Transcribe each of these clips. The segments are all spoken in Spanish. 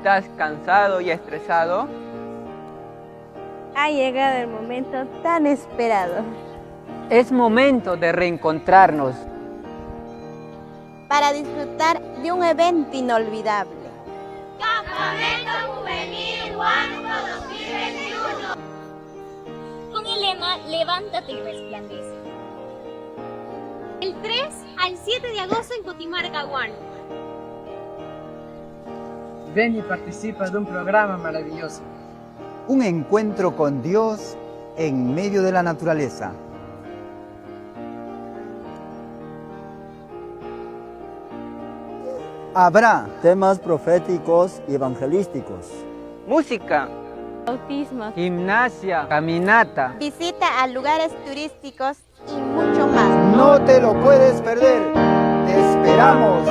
estás cansado y estresado, ha llegado el momento tan esperado. es momento de reencontrarnos Para disfrutar de un evento inolvidable. Campamento Juvenil Huánuco 2021. Con el lema Levántate y resplandece. El 3 al 7 de agosto en Cutimarca, Huánuco. Ven y participa de un programa maravilloso. Un encuentro con Dios en medio de la naturaleza. Habrá temas proféticos y evangelísticos, música, Autismo, gimnasia, caminata. visita a lugares turísticos y mucho más. No te lo puedes perder. ¡Te esperamos!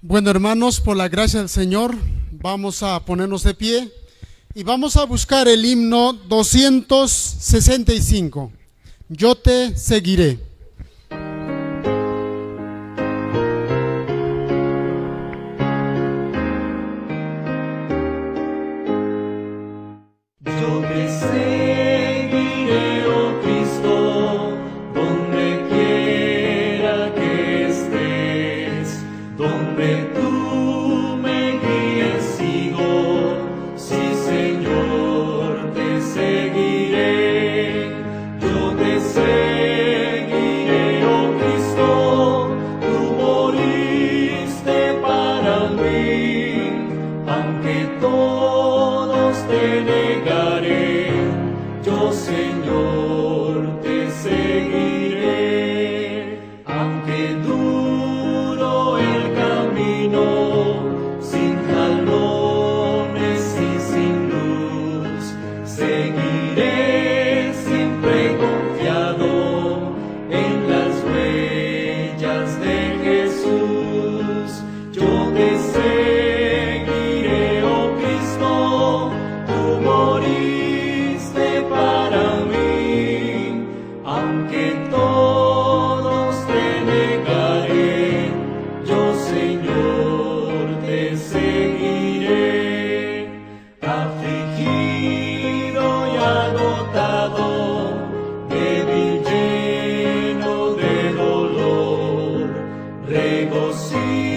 Bueno, hermanos, por la gracia del Señor, vamos a ponernos de pie y vamos a buscar el himno 265. Yo te seguiré. Yo te seguiré, oh Cristo, donde quiera que estés, donde tú me guíes sigo, sí Señor, te seguiré. Yo te seguiré, oh Cristo, tú moriste para mí, aunque todos te negaré, yo Señor te seguiré, aunque duro el camino, sin jalones y sin luz, seguiré siempre confiado en las huellas de Jesús. Yo te seguiré, oh Cristo, tú moriste para mí, aunque todos te negaré, yo Señor te seguiré. Afligido y agotado, débil lleno de dolor,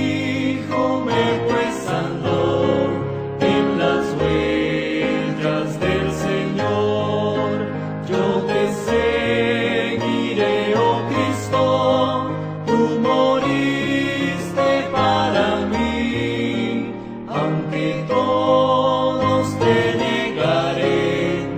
regocíjome pues ando en las huellas del Señor. Yo te seguiré, oh Cristo, tú moriste para mí, aunque todos te negaré,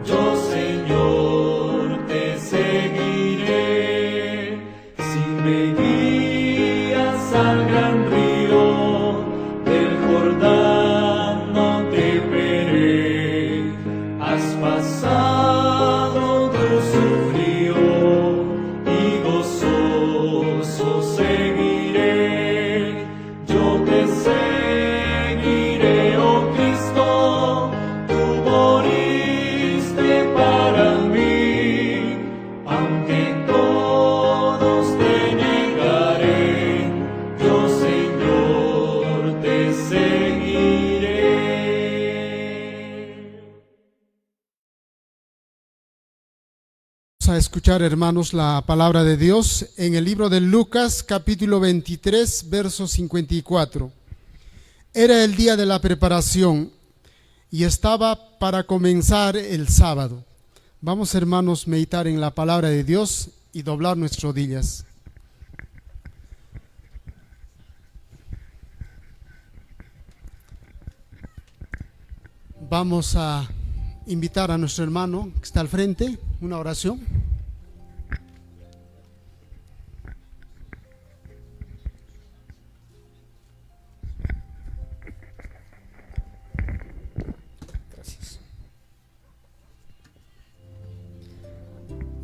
yo Señor te seguiré. Si me guías al gran río del Jordán, no temeré. Has pasado su frío y gozoso seguiré. Yo te seguiré, oh Cristo, tú moriste para mí, aunque todos te negaré, yo Señor te seguiré. Vamos a escuchar, hermanos, la palabra de Dios en el libro de Lucas, capítulo 23, verso 54. Era el día de la preparación y estaba para comenzar el sábado. Vamos, hermanos, meditar en la palabra de Dios y doblar nuestras rodillas. Vamos a invitar a nuestro hermano que está al frente, una oración. Gracias.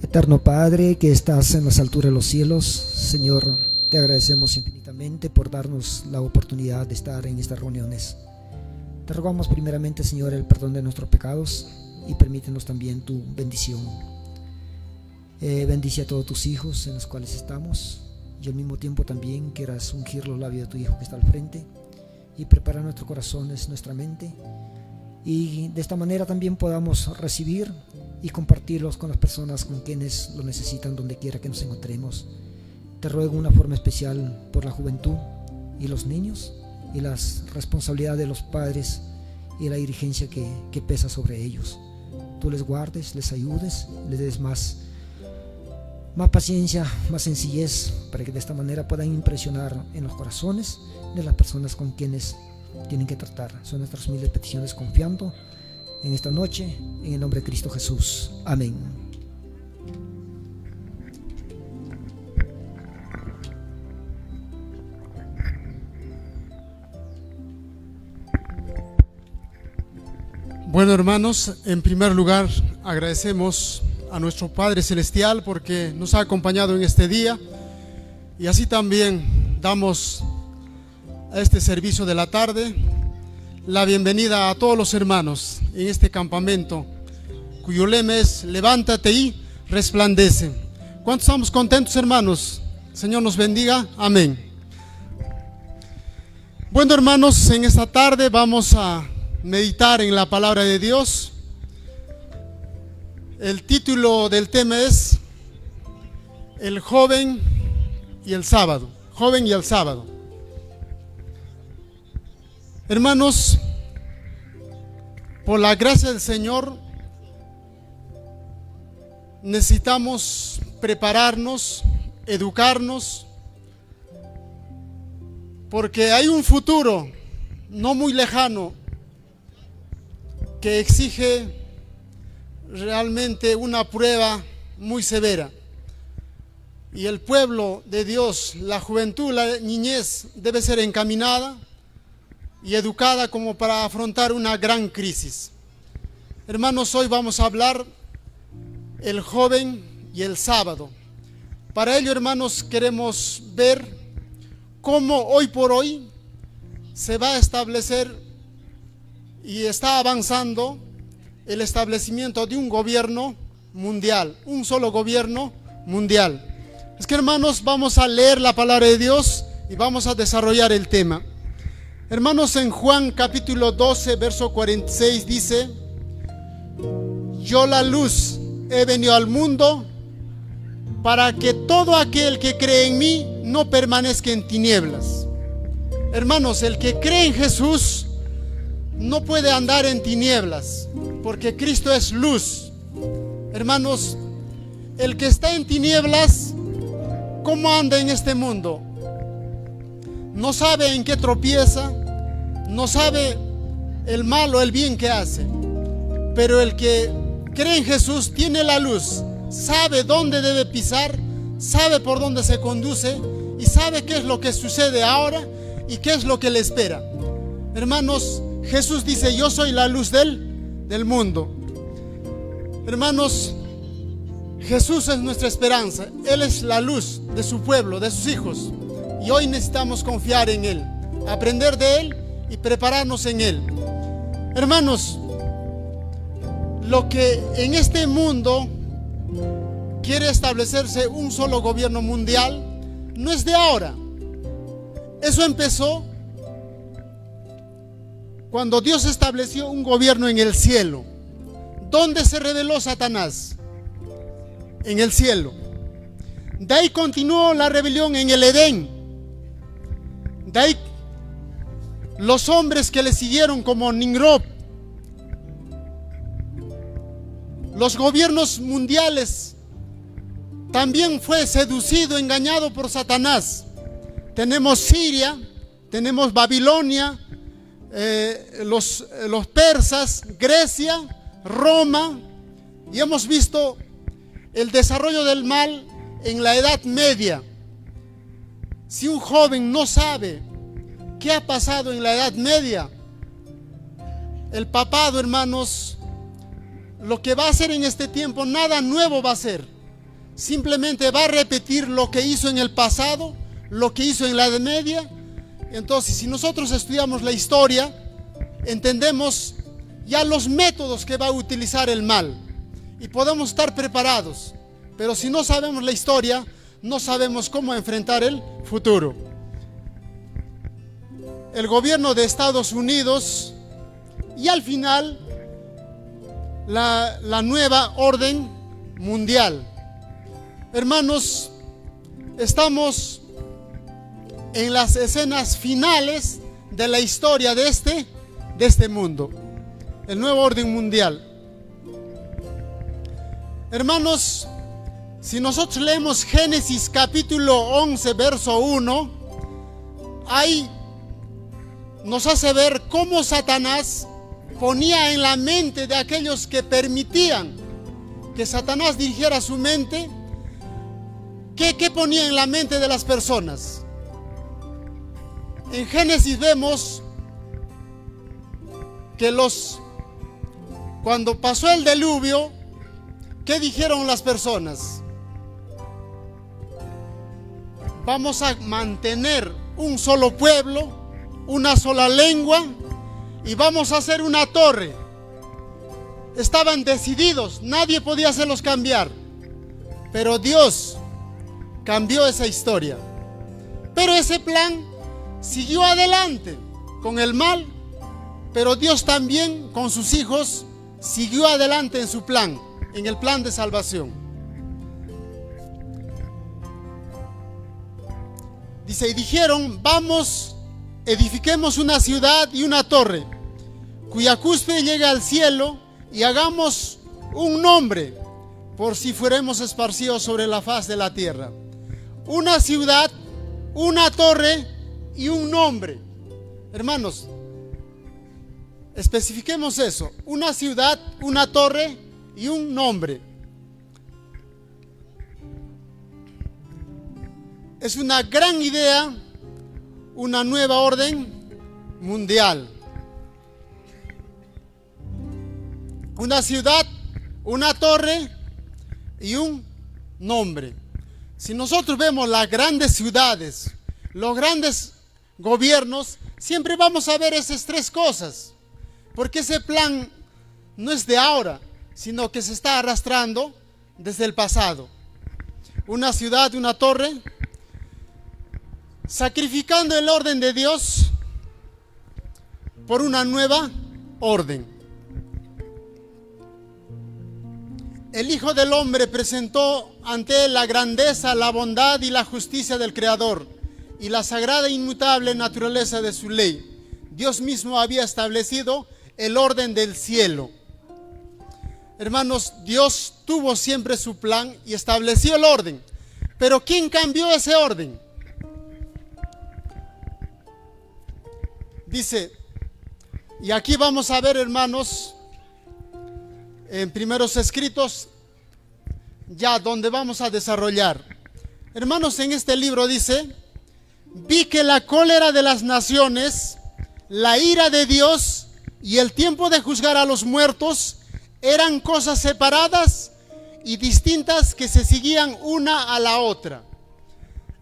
Eterno Padre, que estás en las alturas de los cielos, Señor, te agradecemos infinitamente por darnos la oportunidad de estar en estas reuniones. Te rogamos primeramente, Señor, el perdón de nuestros pecados, y permítenos también tu bendición. Bendice a todos tus hijos en los cuales estamos, y al mismo tiempo también quieras ungir los labios de tu hijo que está al frente y preparar nuestros corazones, nuestra mente, y de esta manera también podamos recibir y compartirlos con las personas con quienes lo necesitan donde quiera que nos encontremos. Te ruego una forma especial por la juventud y los niños y las responsabilidades de los padres y la dirigencia que pesa sobre ellos. Tú les guardes, les ayudes, les des más paciencia, más sencillez, para que de esta manera puedan impresionar en los corazones de las personas con quienes tienen que tratar. Son nuestras humildes peticiones confiando en esta noche, en el nombre de Cristo Jesús. Amén. Bueno, hermanos, en primer lugar agradecemos a nuestro Padre Celestial porque nos ha acompañado en este día, y así también damos a este servicio de la tarde la bienvenida a todos los hermanos en este campamento cuyo lema es levántate y resplandece. ¿Cuántos estamos contentos, hermanos? Señor nos bendiga, amén. Bueno, hermanos, en esta tarde vamos a meditar en la palabra de Dios. El título del tema es El joven y el sábado. Joven y el sábado. Hermanos, por la gracia del Señor necesitamos prepararnos, educarnos, porque hay un futuro no muy lejano que exige realmente una prueba muy severa, y el pueblo de Dios, la juventud, la niñez debe ser encaminada y educada como para afrontar una gran crisis. Hermanos, hoy vamos a hablar el joven y el sábado. Para ello, hermanos, queremos ver cómo hoy por hoy se va a establecer y está avanzando el establecimiento de un gobierno mundial, un solo gobierno mundial. Es que, hermanos, vamos a leer la palabra de Dios y vamos a desarrollar el tema. Hermanos, en Juan capítulo 12, verso 46 dice: yo la luz he venido al mundo para que todo aquel que cree en mí no permanezca en tinieblas. Hermanos, el que cree en Jesús no puede andar en tinieblas, porque Cristo es luz. Hermanos, el que está en tinieblas, ¿cómo anda en este mundo? No sabe en qué tropieza, no sabe el mal o el bien que hace. Pero el que cree en Jesús tiene la luz, sabe dónde debe pisar, sabe por dónde se conduce y sabe qué es lo que sucede ahora y qué es lo que le espera. Hermanos, Jesús dice: yo soy la luz del mundo. Hermanos, Jesús es nuestra esperanza. Él es la luz de su pueblo, de sus hijos. Y hoy necesitamos confiar en Él, aprender de Él y prepararnos en Él. Hermanos, lo que en este mundo quiere establecerse un solo gobierno mundial no es de ahora. Eso empezó cuando Dios estableció un gobierno en el cielo. ¿Dónde se rebeló Satanás? En el cielo. De ahí continuó la rebelión en el Edén. De ahí los hombres que le siguieron, como Nimrod. Los gobiernos mundiales también fue seducido, engañado por Satanás. Tenemos Siria, tenemos Babilonia, los persas, Grecia, Roma, y hemos visto el desarrollo del mal en la Edad Media. Si un joven no sabe qué ha pasado en la Edad Media, el papado, hermanos, lo que va a hacer en este tiempo, nada nuevo va a hacer. Simplemente va a repetir lo que hizo en el pasado, lo que hizo en la Edad Media. Entonces, si nosotros estudiamos la historia, entendemos ya los métodos que va a utilizar el mal y podemos estar preparados. Pero si no sabemos la historia, no sabemos cómo enfrentar el futuro. El gobierno de Estados Unidos y al final la nueva orden mundial. Hermanos, estamos en las escenas finales de la historia de este mundo, el nuevo orden mundial. Hermanos, si nosotros leemos Génesis capítulo 11, verso 1, ahí nos hace ver cómo Satanás ponía en la mente de aquellos que permitían que Satanás dirigiera su mente. ¿Qué ponía en la mente de las personas? En Génesis vemos que cuando pasó el diluvio, ¿qué dijeron las personas? Vamos a mantener un solo pueblo, una sola lengua, y vamos a hacer una torre. Estaban decididos, nadie podía hacerlos cambiar. Pero Dios cambió esa historia. Pero ese plan siguió adelante con el mal, pero Dios también con sus hijos siguió adelante en su plan, en el plan de salvación. Dice, y dijeron, vamos, edifiquemos una ciudad y una torre, cuya cúspide llegue al cielo, y hagamos un nombre, por si fuéramos esparcidos sobre la faz de la tierra. Una ciudad, una torre y un nombre. Hermanos, especifiquemos eso. Una ciudad, una torre y un nombre. Es una gran idea, una nueva orden mundial. Una ciudad, una torre y un nombre. Si nosotros vemos las grandes ciudades, los grandes gobiernos, siempre vamos a ver esas tres cosas. Porque ese plan no es de ahora, sino que se está arrastrando desde el pasado. Una ciudad, una torre, sacrificando el orden de Dios por una nueva orden. El Hijo del Hombre presentó ante él la grandeza, la bondad y la justicia del Creador y la sagrada e inmutable naturaleza de su ley. Dios mismo había establecido el orden del cielo. Hermanos, Dios tuvo siempre su plan y estableció el orden. Pero ¿quién cambió ese orden? Dice, y aquí vamos a ver, hermanos, en primeros escritos, ya donde vamos a desarrollar. Hermanos, en este libro dice, vi que la cólera de las naciones, la ira de Dios y el tiempo de juzgar a los muertos eran cosas separadas y distintas que se seguían una a la otra.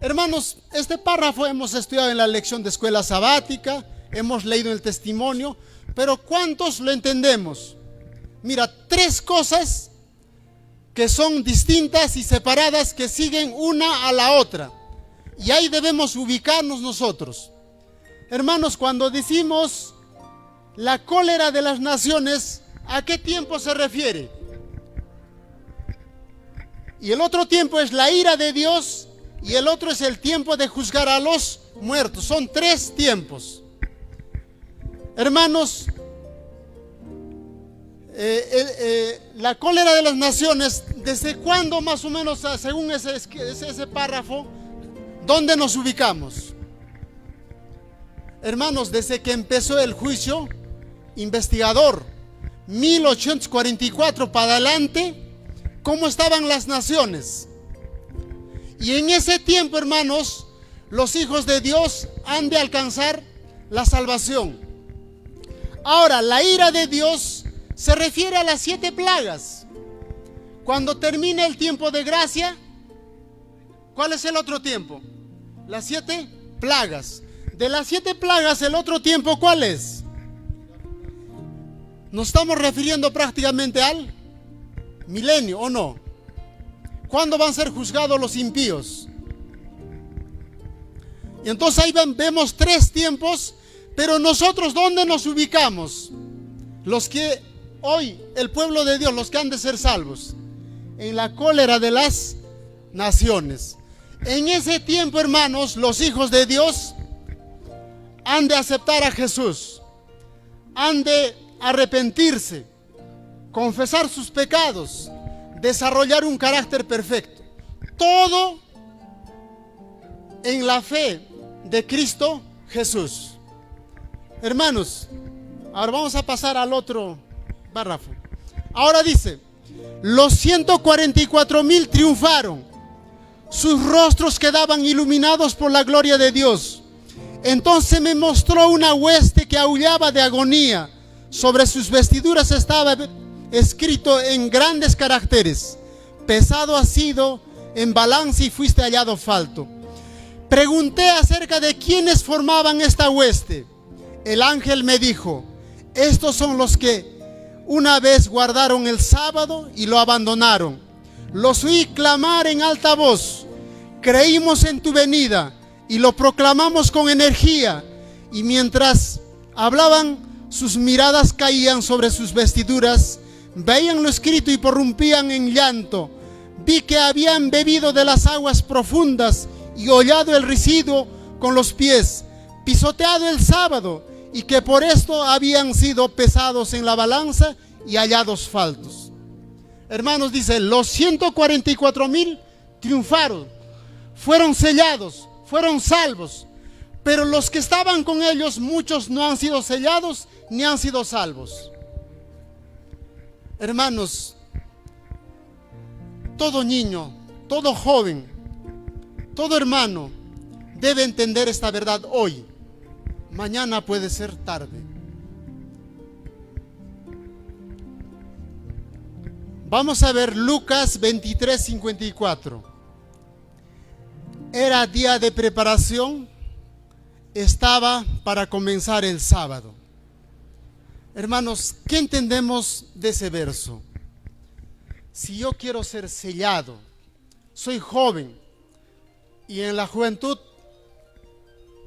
Hermanos, este párrafo hemos estudiado en la lección de escuela sabática, hemos leído el testimonio, pero ¿cuántos lo entendemos? Mira, tres cosas que son distintas y separadas que siguen una a la otra. Y ahí debemos ubicarnos nosotros. Hermanos, cuando decimos la cólera de las naciones, ¿a qué tiempo se refiere? Y el otro tiempo es la ira de Dios y el otro es el tiempo de juzgar a los muertos. Son tres tiempos. Hermanos, la cólera de las naciones, ¿desde cuándo más o menos, según ese párrafo, dónde nos ubicamos? Hermanos, desde que empezó el juicio investigador, 1844 para adelante, ¿cómo estaban las naciones? Y en ese tiempo, hermanos, los hijos de Dios han de alcanzar la salvación. Ahora, la ira de Dios se refiere a las 7 plagas. Cuando termine el tiempo de gracia, ¿cuál es el otro tiempo? Las 7 plagas. De las 7 plagas, el otro tiempo, ¿cuál es? Nos estamos refiriendo prácticamente al milenio, ¿o no? ¿Cuándo van a ser juzgados los impíos? Y entonces ahí vemos 3 tiempos, pero nosotros, ¿dónde nos ubicamos? Los que hoy, el pueblo de Dios, los que han de ser salvos, en la cólera de las naciones. En ese tiempo, hermanos, los hijos de Dios han de aceptar a Jesús, han de arrepentirse, confesar sus pecados, desarrollar un carácter perfecto. Todo en la fe de Cristo Jesús. Hermanos, ahora vamos a pasar al otro párrafo. Ahora dice: los 144,000 triunfaron, sus rostros quedaban iluminados por la gloria de Dios. Entonces me mostró una hueste que aullaba de agonía. Sobre sus vestiduras estaba escrito en grandes caracteres: pesado has sido en balanza y fuiste hallado falto. Pregunté acerca de quiénes formaban esta hueste. El ángel me dijo: estos son los que una vez guardaron el sábado y lo abandonaron. Los oí clamar en alta voz: creímos en tu venida y lo proclamamos con energía. Y mientras hablaban, sus miradas caían sobre sus vestiduras, veían lo escrito y prorrumpían en llanto. Vi que habían bebido de las aguas profundas y hollado el residuo con los pies, pisoteado el sábado, y que por esto habían sido pesados en la balanza y hallados faltos. Hermanos, dice, los 144,000 triunfaron, fueron sellados, fueron salvos, pero los que estaban con ellos, muchos no han sido sellados ni han sido salvos. Hermanos, todo niño, todo joven, todo hermano debe entender esta verdad hoy. Mañana puede ser tarde. Vamos a ver Lucas 23:54. Era día de preparación, estaba para comenzar el sábado. Hermanos, ¿qué entendemos de ese verso? Si yo quiero ser sellado, soy joven, y en la juventud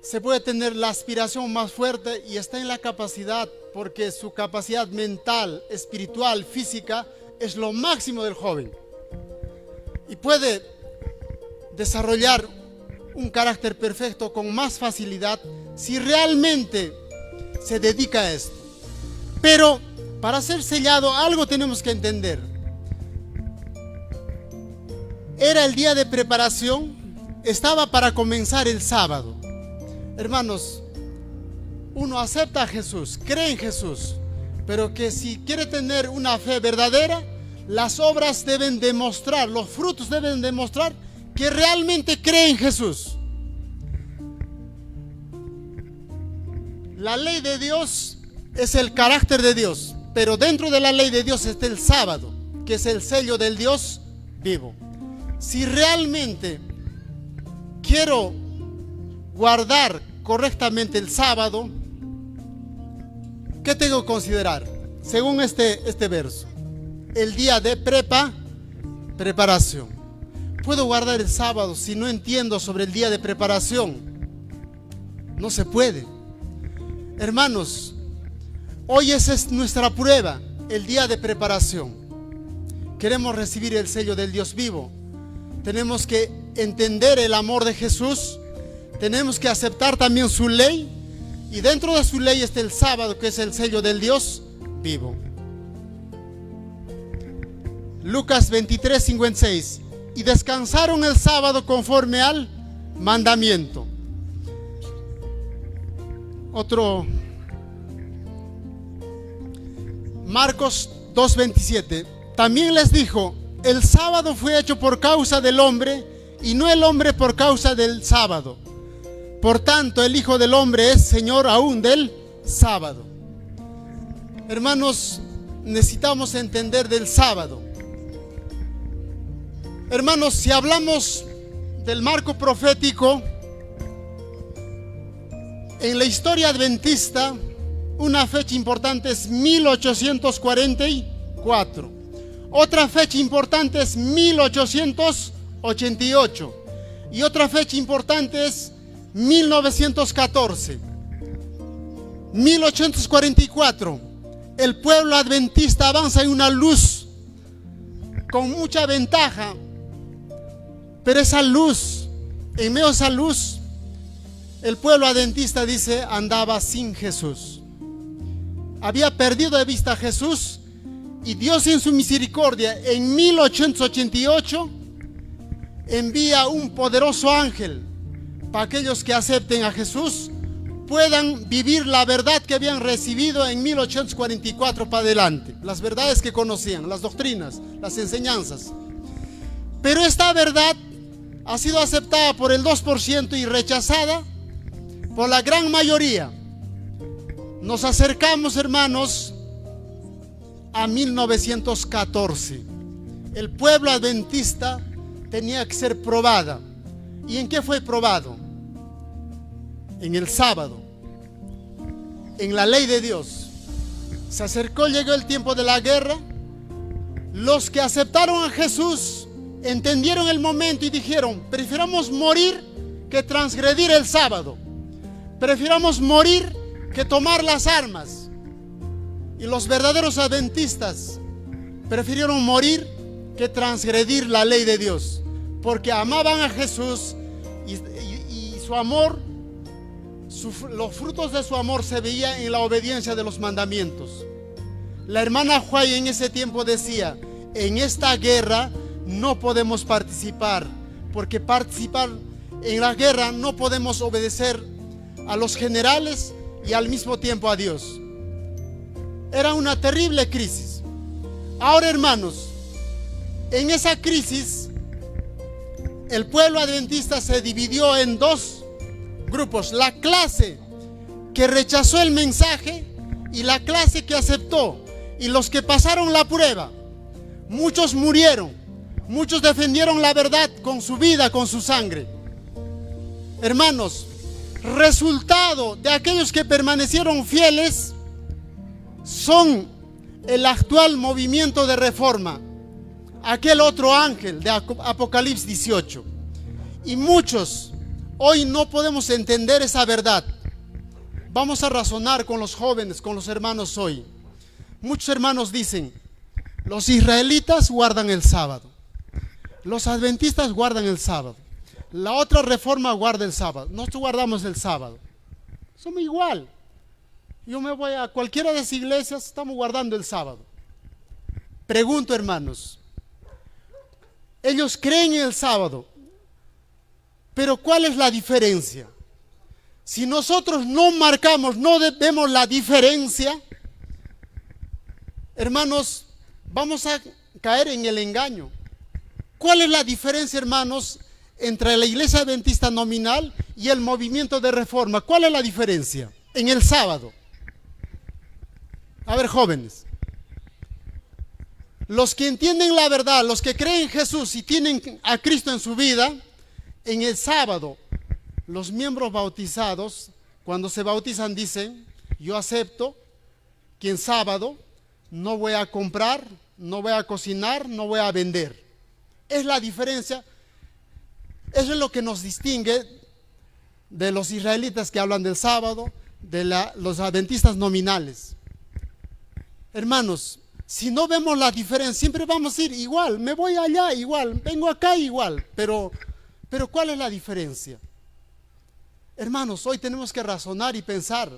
se puede tener la aspiración más fuerte y está en la capacidad, porque su capacidad mental, espiritual, física es lo máximo del joven, y puede desarrollar un carácter perfecto con más facilidad si realmente se dedica a esto. Pero para ser sellado algo tenemos que entender. Era el día de preparación, estaba para comenzar el sábado. Hermanos, uno acepta a Jesús, cree en Jesús, pero que si quiere tener una fe verdadera, las obras deben demostrar, los frutos deben demostrar que realmente cree en Jesús. La ley de Dios es el carácter de Dios, pero dentro de la ley de Dios está el sábado, que es el sello del Dios vivo. Si realmente quiero guardar correctamente el sábado, ¿qué tengo que considerar? Según este verso, el día de preparación. ¿Puedo guardar el sábado si no entiendo sobre el día de preparación? No se puede. Hermanos, hoy esa es nuestra prueba, el día de preparación. Queremos recibir el sello del Dios vivo. Tenemos que entender el amor de Jesús. Tenemos que aceptar también su ley. Y dentro de su ley está el sábado, que es el sello del Dios vivo. Lucas 23:56. Y descansaron el sábado conforme al mandamiento. Otro. Marcos 2:27. También les dijo: el sábado fue hecho por causa del hombre y no el hombre por causa del sábado. Por tanto, el Hijo del Hombre es Señor aún del sábado. Hermanos, necesitamos entender del sábado. Hermanos, si hablamos del marco profético, en la historia adventista, Una fecha importante es 1844. Otra fecha importante es 1888. Y otra fecha importante es 1914. 1844. El pueblo adventista avanza en una luz con mucha ventaja. Pero esa luz, en medio de esa luz, el pueblo adventista, dice, andaba sin Jesús. Había perdido de vista a Jesús, y Dios en su misericordia en 1888 envía un poderoso ángel para aquellos que acepten a Jesús puedan vivir la verdad que habían recibido en 1844 para adelante, las verdades que conocían, las doctrinas, las enseñanzas. Pero esta verdad ha sido aceptada por el 2% y rechazada por la gran mayoría. Nos acercamos, hermanos, a 1914. El pueblo adventista tenía que ser probada. ¿Y en qué fue probado? En el sábado, en la ley de Dios. Se acercó, llegó el tiempo de la guerra. Los que aceptaron a Jesús entendieron el momento y dijeron: prefiramos morir que transgredir el sábado. Prefiramos morir que tomar las armas. Y los verdaderos adventistas prefirieron morir que transgredir la ley de Dios, porque amaban a Jesús y su amor, los frutos de su amor se veían en la obediencia de los mandamientos. La hermana Huay en ese tiempo decía: en esta guerra no podemos participar, porque participar en la guerra no podemos obedecer a los generales y al mismo tiempo a Dios. Era una terrible crisis. Ahora, hermanos, en esa crisis el pueblo adventista se dividió en dos grupos: la clase que rechazó el mensaje y la clase que aceptó. Y los que pasaron la prueba, muchos murieron, muchos defendieron la verdad con su vida, con su sangre. Hermanos, resultado de aquellos que permanecieron fieles son el actual movimiento de reforma, aquel otro ángel de Apocalipsis 18. Y muchos hoy no podemos entender esa verdad. Vamos a razonar con los jóvenes, con los hermanos hoy. Muchos hermanos dicen: los israelitas guardan el sábado, los adventistas guardan el sábado, la otra reforma guarda el sábado, nosotros guardamos el sábado. Somos igual. Yo me voy a cualquiera de las iglesias, estamos guardando el sábado. Pregunto, hermanos, ellos creen en el sábado, pero ¿cuál es la diferencia? Si nosotros no marcamos, no vemos la diferencia, hermanos, vamos a caer en el engaño. ¿Cuál es la diferencia, hermanos, entre la iglesia adventista nominal y el movimiento de reforma? ¿Cuál es la diferencia en el sábado? A ver, jóvenes, los que entienden la verdad, los que creen en Jesús y tienen a Cristo en su vida, en el sábado, los miembros bautizados, cuando se bautizan, dicen: yo acepto que en sábado no voy a comprar, no voy a cocinar, no voy a vender. Es la diferencia. Eso es lo que nos distingue de los israelitas que hablan del sábado, de los adventistas nominales. Hermanos, si no vemos la diferencia, siempre vamos a ir igual. Me voy allá igual, vengo acá igual. Pero ¿cuál es la diferencia? Hermanos, hoy tenemos que razonar y pensar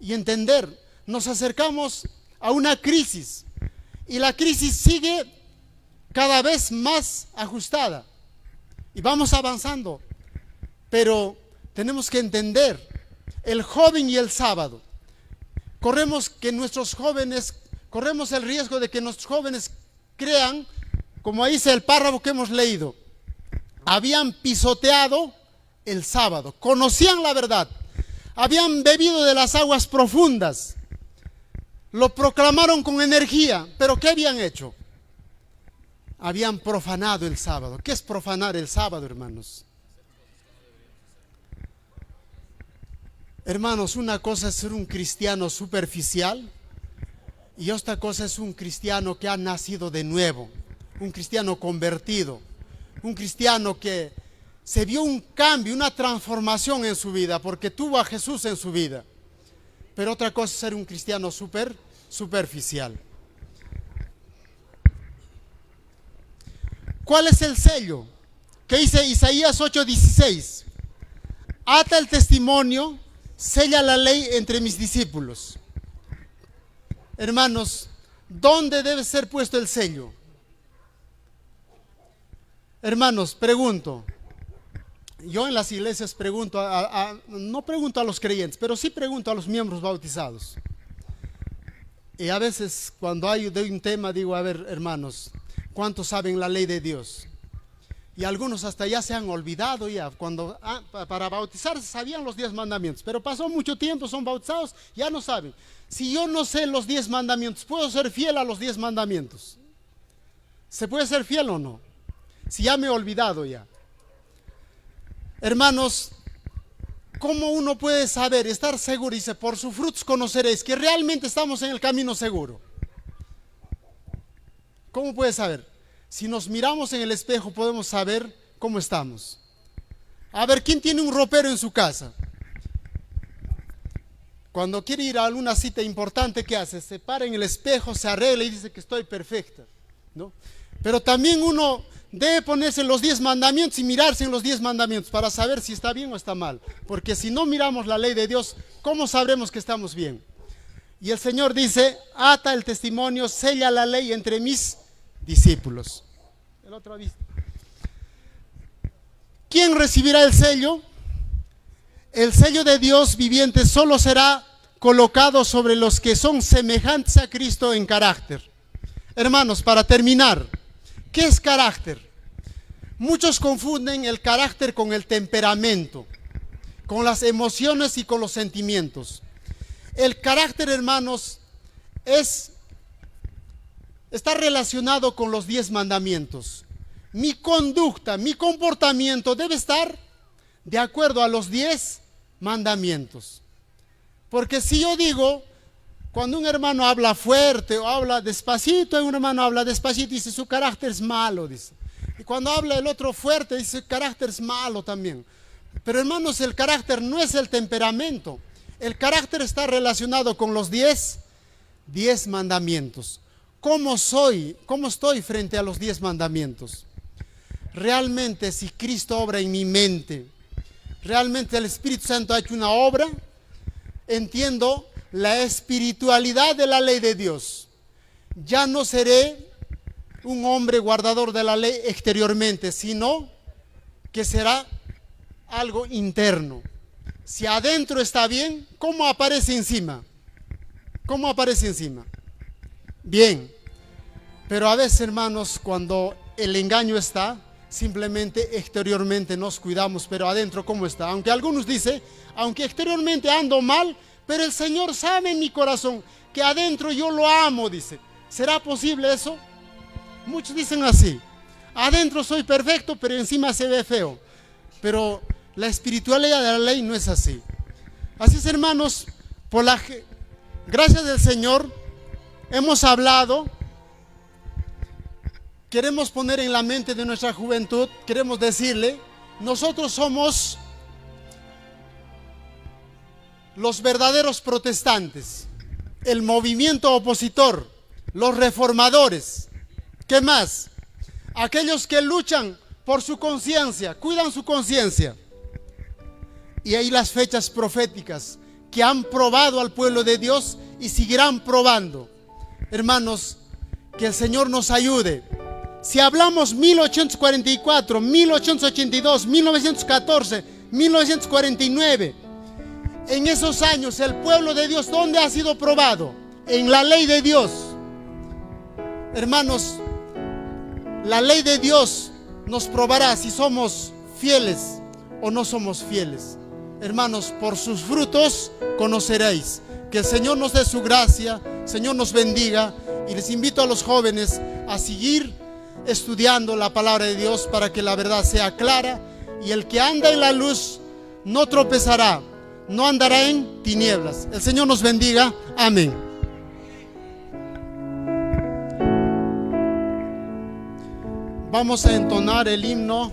y entender. Nos acercamos a una crisis y la crisis sigue cada vez más ajustada y vamos avanzando, pero tenemos que entender el joven y el sábado. Corremos el riesgo de que nuestros jóvenes crean, como dice el párrafo que hemos leído, habían pisoteado el sábado, conocían la verdad, habían bebido de las aguas profundas, lo proclamaron con energía, pero ¿qué habían hecho? Habían profanado el sábado. ¿Qué es profanar el sábado, hermanos? Hermanos, una cosa es ser un cristiano superficial y otra cosa es un cristiano que ha nacido de nuevo, un cristiano convertido, un cristiano que se vio un cambio, una transformación en su vida porque tuvo a Jesús en su vida. Pero otra cosa es ser un cristiano superficial. ¿Cuál es el sello? Que dice Isaías 8:16. Ata el testimonio, sella la ley entre mis discípulos. Hermanos, ¿dónde debe ser puesto el sello? Hermanos, pregunto. Yo en las iglesias pregunto, no pregunto a los creyentes, pero sí pregunto a los miembros bautizados. Y a veces cuando hay de un tema digo, a ver, hermanos, ¿cuántos saben la ley de Dios? Y algunos hasta ya se han olvidado ya. Cuando para bautizarse sabían los 10 mandamientos, pero pasó mucho tiempo, son bautizados, ya no saben. Si yo no sé los 10 mandamientos, ¿puedo ser fiel a los 10 mandamientos? ¿Se puede ser fiel o no? Si ya me he olvidado ya. Hermanos, ¿cómo uno puede saber, estar seguro? Dice, por sus frutos conoceréis que realmente estamos en el camino seguro. ¿Cómo puede saber? Si nos miramos en el espejo podemos saber cómo estamos. A ver, ¿quién tiene un ropero en su casa? Cuando quiere ir a alguna cita importante, ¿qué hace? Se para en el espejo, se arregla y dice que estoy perfecta, ¿no? Pero también uno debe ponerse en los 10 mandamientos y mirarse en los 10 mandamientos para saber si está bien o está mal. Porque si no miramos la ley de Dios, ¿cómo sabremos que estamos bien? Y el Señor dice, ata el testimonio, sella la ley entre mis discípulos. El otro aviso. ¿Quién recibirá el sello? El sello de Dios viviente solo será colocado sobre los que son semejantes a Cristo en carácter. Hermanos, para terminar, ¿qué es carácter? Muchos confunden el carácter con el temperamento, con las emociones y con los sentimientos. El carácter, hermanos, está relacionado con los 10 mandamientos. Mi conducta, mi comportamiento debe estar de acuerdo a los 10 mandamientos. Porque si yo digo, cuando un hermano habla fuerte o habla despacito, un hermano habla despacito y dice su carácter es malo, dice. Y cuando habla el otro fuerte, dice su carácter es malo también. Pero hermanos, el carácter no es el temperamento. El carácter está relacionado con los 10 mandamientos. ¿Cómo soy? ¿Cómo estoy frente a los 10 mandamientos? Realmente, si Cristo obra en mi mente, realmente el Espíritu Santo ha hecho una obra, entiendo la espiritualidad de la ley de Dios. Ya no seré un hombre guardador de la ley exteriormente, sino que será algo interno. Si adentro está bien, ¿cómo aparece encima? ¿Cómo aparece encima? Bien, pero a veces, hermanos, cuando el engaño está, simplemente exteriormente nos cuidamos, pero adentro ¿cómo está? Aunque algunos dicen, aunque exteriormente ando mal, pero el Señor sabe en mi corazón que adentro yo lo amo, dice. ¿Será posible eso? Muchos dicen así, adentro soy perfecto, pero encima se ve feo. Pero la espiritualidad de la ley no es así. Así es, hermanos, por la gracia del Señor hemos hablado. Queremos poner en la mente de nuestra juventud, queremos decirle, nosotros somos los verdaderos protestantes, el movimiento opositor, los reformadores. ¿Qué más? Aquellos que luchan por su conciencia, cuidan su conciencia. Y ahí las fechas proféticas que han probado al pueblo de Dios y seguirán probando. Hermanos, que el Señor nos ayude. Si hablamos 1844, 1882, 1914, 1949, en esos años el pueblo de Dios, ¿dónde ha sido probado? En la ley de Dios. Hermanos, la ley de Dios nos probará si somos fieles o no somos fieles. Hermanos, por sus frutos conoceréis. Que el Señor nos dé su gracia, Señor nos bendiga, y les invito a los jóvenes a seguir estudiando la palabra de Dios para que la verdad sea clara, y el que anda en la luz no tropezará, no andará en tinieblas. El Señor nos bendiga. Amén. Vamos a entonar el himno,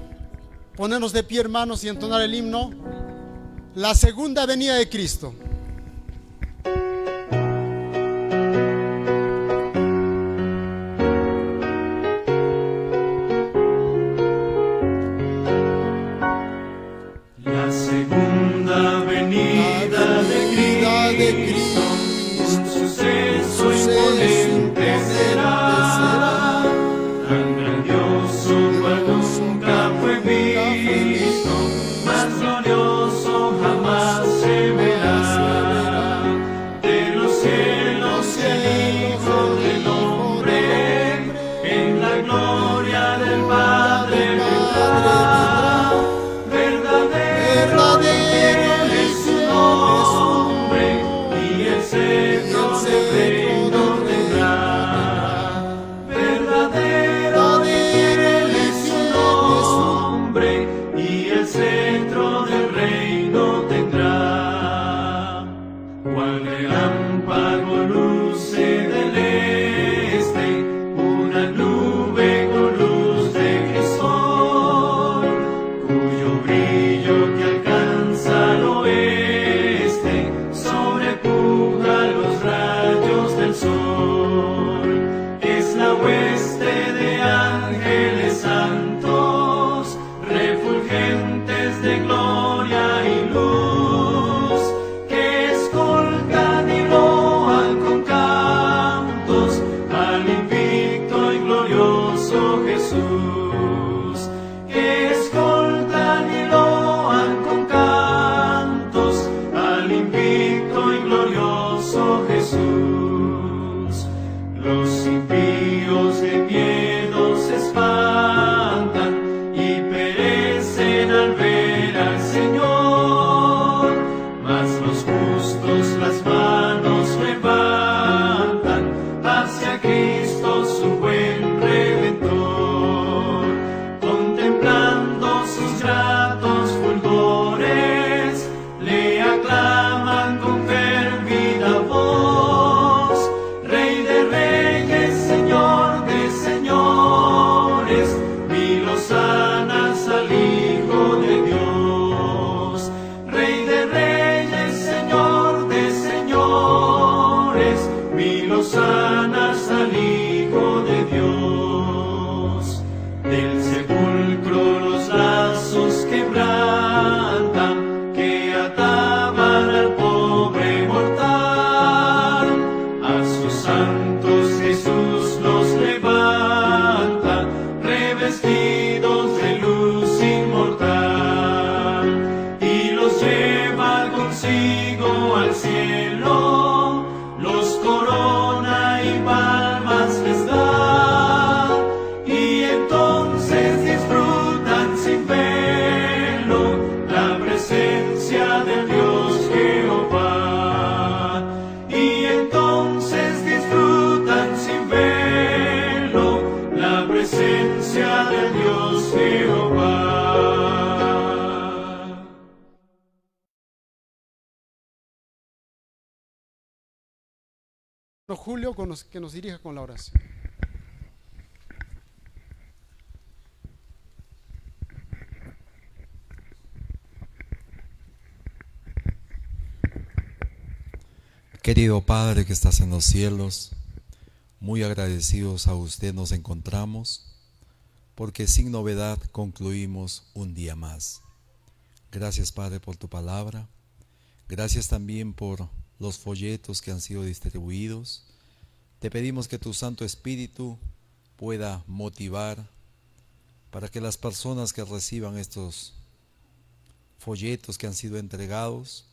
ponernos de pie, hermanos, y entonar el himno, la segunda venida de Cristo. La segunda venida de Cristo, un suceso imponente será, tan grandioso cual nunca fue visto, más glorioso jamás se verá. De los cielos el Hijo del Hombre, en la gloria del Padre vendrá. Verdadero es su nombre, y el cetro del reino tendrá. Verdadero es su nombre, y el cetro del reino tendrá. Cual relámpago luce del este, una nube con luz de crisol, cuyo brillo que alcanza al oeste sobrepuja los rayos del sol. Es la hueste de ángeles santos, refulgentes de gloria y luz, que escoltan y loan con cantos al invicto y glorioso Jesús. Que escoltan y loan con cantos al invicto y glorioso Jesús. Los impíos de miedo se espantan y perecen al ver al Señor, mas los justos las manos levantan hacia Cristo su buen Redentor, contemplando sus gratos fulgores, le aclaman con fervida voz. Rey de reyes, Señor de señores, mil hosanas al Hijo de Dios. Rey de reyes, Señor de señores, mil hosanas al Hijo de Dios. Del sepulcro los lazos quebrantan, que ataban al pobre mortal. A sus santos Jesús los levanta, revestidos de luz inmortal, y los lleva consigo al cielo, los corona y palmas les da, y entonces disfrutan sin velo la presencia del Dios Jehová. Y entonces disfrutan sin velo la presencia del Dios Jehová. Julio, que nos dirija con la oración. Querido Padre que estás en los cielos, muy agradecidos a usted nos encontramos, porque sin novedad concluimos un día más. Gracias, Padre, por tu palabra. Gracias también por los folletos que han sido distribuidos. Te pedimos que tu Santo Espíritu pueda motivar para que las personas que reciban estos folletos que han sido entregados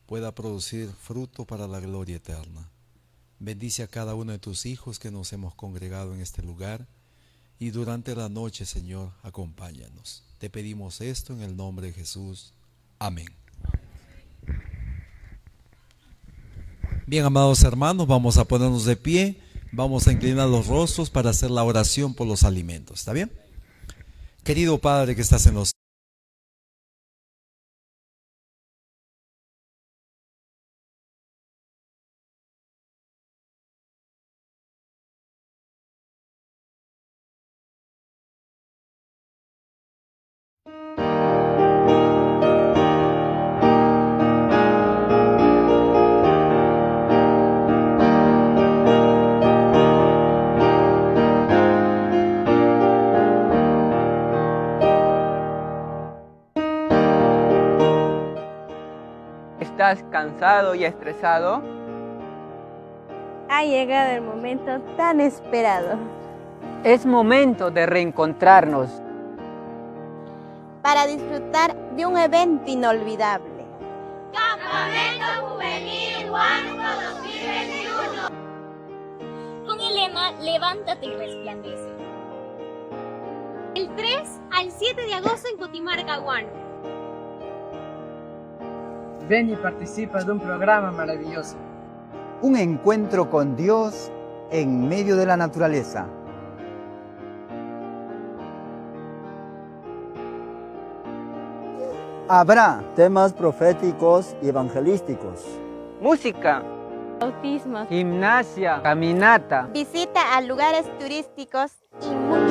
pueda producir fruto para la gloria eterna. Bendice a cada uno de tus hijos que nos hemos congregado en este lugar, y durante la noche, Señor, acompáñanos. Te pedimos esto en el nombre de Jesús. Amén. Bien, amados hermanos, vamos a ponernos de pie, vamos a inclinar los rostros para hacer la oración por los alimentos. ¿Está bien? Querido Padre que estás en los ¿Estás cansado y estresado? Ha llegado el momento tan esperado Es momento de reencontrarnos. para disfrutar de un evento inolvidable. Campamento Juvenil Huánuco 2021. Con el lema Levántate y resplandece. El 3 al 7 de agosto en Cutimarca, Huánuco. Ven y participa de un programa maravilloso. Un encuentro con Dios en medio de la naturaleza. Habrá temas proféticos y evangelísticos, Música, Autismo, gimnasia, caminata. visita a lugares turísticos y mucho